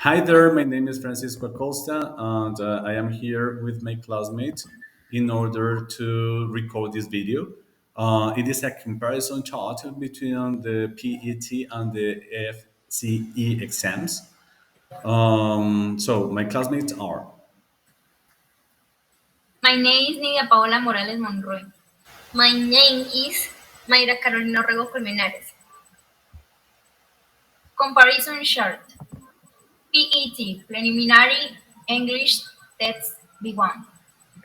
Hi there, my name is Francisco Acosta, and I am here with my classmates in order to record this video. It is a comparison chart between the PET and the FCE exams. So my classmates are. My name is Nidia Paola Morales Monroy. My name is Mayra Carolina Orrego Colmenares. Comparison chart. PET, Preliminary English Test B1,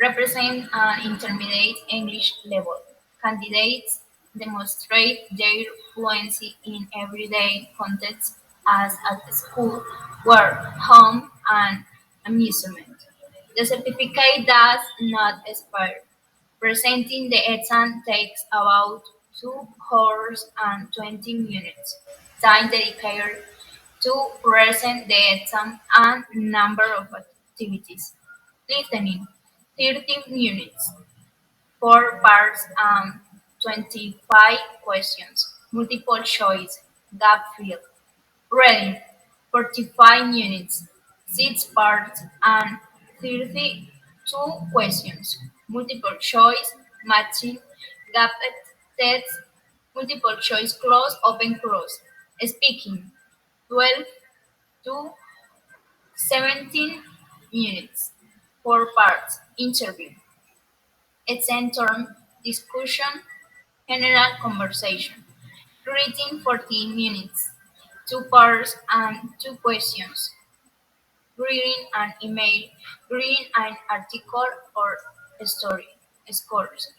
represent an intermediate English level. Candidates demonstrate their fluency in everyday contexts as at school, work, home, and amusement. The certificate does not expire. Presenting the exam takes about 2 hours and 20 minutes. Time dedicated to present the exam and number of activities. Listening 30 minutes, 4 parts and 25 questions. Multiple choice, gap fill. Reading 45 minutes, 6 parts and 32 questions. Multiple choice, matching, gap test, multiple choice close, open close. Speaking 12 to 17 minutes. 4 parts. Interview. Exam term. Discussion. General conversation. Reading 14 minutes. 2 parts and 2 questions. Reading an email. Reading an article or story. Scores.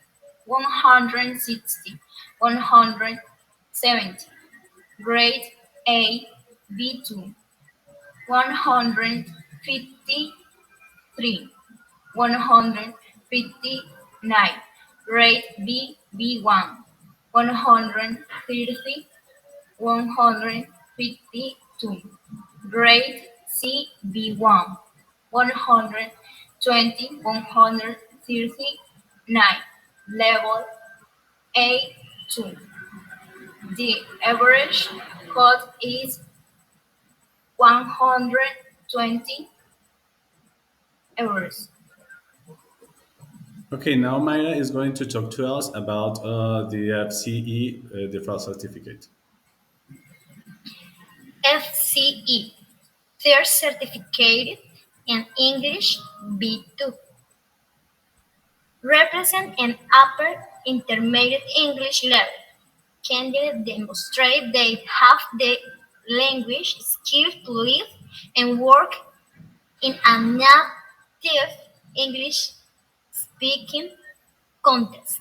160. 170. Grade A. B2. 153, 159, rate B1, 130, 152, grade C B1, 120, 139, level A2. The average code is 120 euros. Okay, now Mayra is going to talk to us about the FCE, the first certificate. FCE, Third Certificate in English B2, represent an upper intermediate English level. Candidates demonstrate they have the language skills to live and work in a native English speaking context.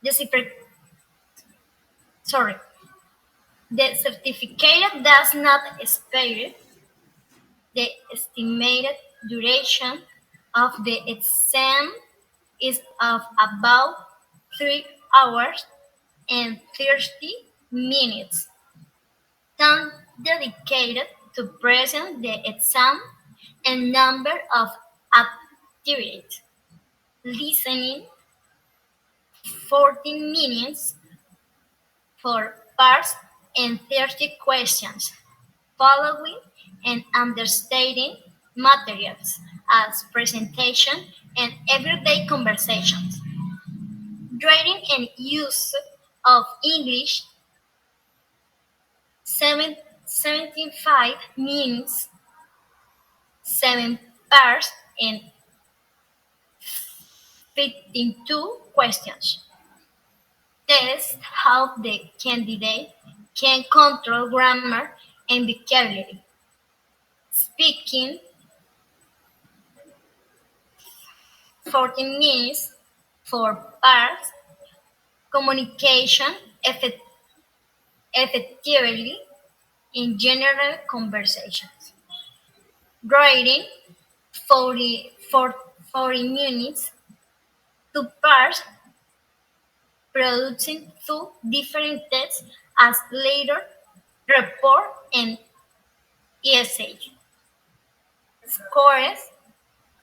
The, sorry, the certificate does not expire. The estimated duration of the exam is of about 3 hours and 30 minutes. Time dedicated to present the exam and number of activities. Listening 14 minutes for parts and 30 questions. Following and understanding materials as presentation and everyday conversations. Reading and use of English 75 minutes, 7 parts and 52 questions. Test how the candidate can control grammar and vocabulary. Speaking 14 minutes for parts, communication effectively in general conversations. Writing 40 minutes, 2 parts, producing 2 different texts as later report and essay. Scores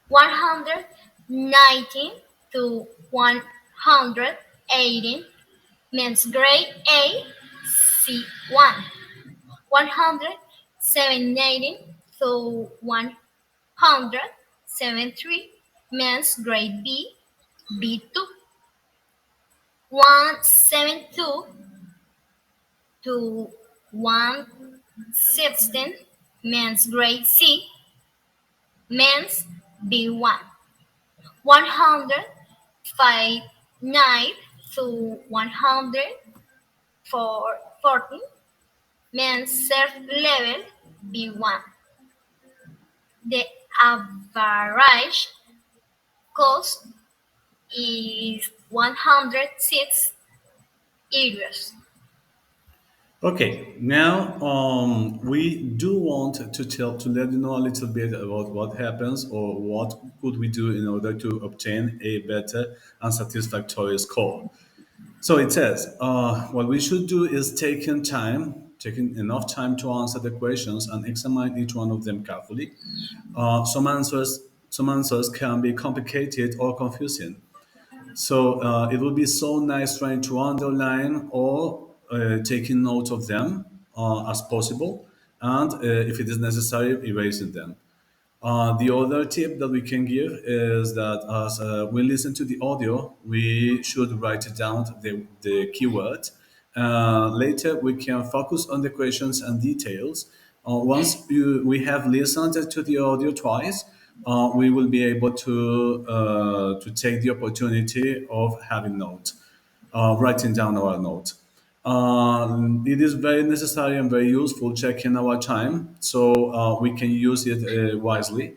119 to 118 means grade A C1, 780 to 173 men's grade B, B2. 172 to 116 men's grade C, men's B1. 159 to 114 men's surf level B1. The average cost is 106 euros. Okay, now we do want to let you know a little bit about what happens or what could we do in order to obtain a better and satisfactory score. So it says what we should do is taking enough time to answer the questions and examine each one of them carefully. Some answers can be complicated or confusing. So it would be so nice trying to underline or taking note of them as possible, and if it is necessary, erasing them. The other tip that we can give is that as we listen to the audio, we should write down the keyword. Later, we can focus on the questions and details. We have listened to the audio twice, we will be able to take the opportunity of having notes, writing down our notes. It is very necessary and very useful checking our time so we can use it wisely.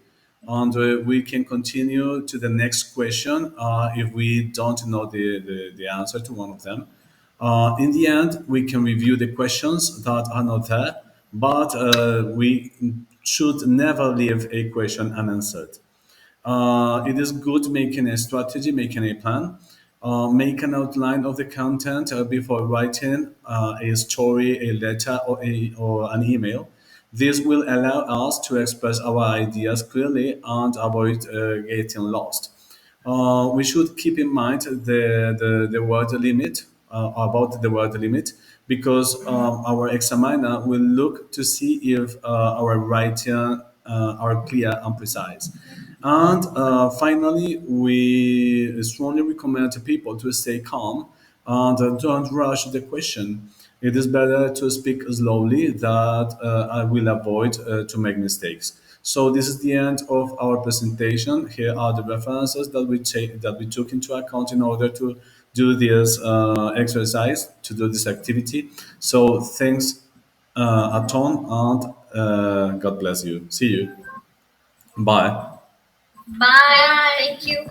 And we can continue to the next question if we don't know the answer to one of them. In the end, we can review the questions that are not there, but we should never leave a question unanswered. It is good making a strategy, making a plan, make an outline of the content before writing a story, a letter, or an email. This will allow us to express our ideas clearly and avoid getting lost. We should keep in mind the word limit, about the word limit, because our examiner will look to see if our writing are clear and precise. And finally, we strongly recommend to people to stay calm and don't rush the question. It is better to speak slowly that I will avoid to make mistakes. So this is the end of our presentation. Here are the references that we took into account in order to do this exercise, to do this activity. So thanks a ton, and God bless you. See you. Bye. Bye. Thank you.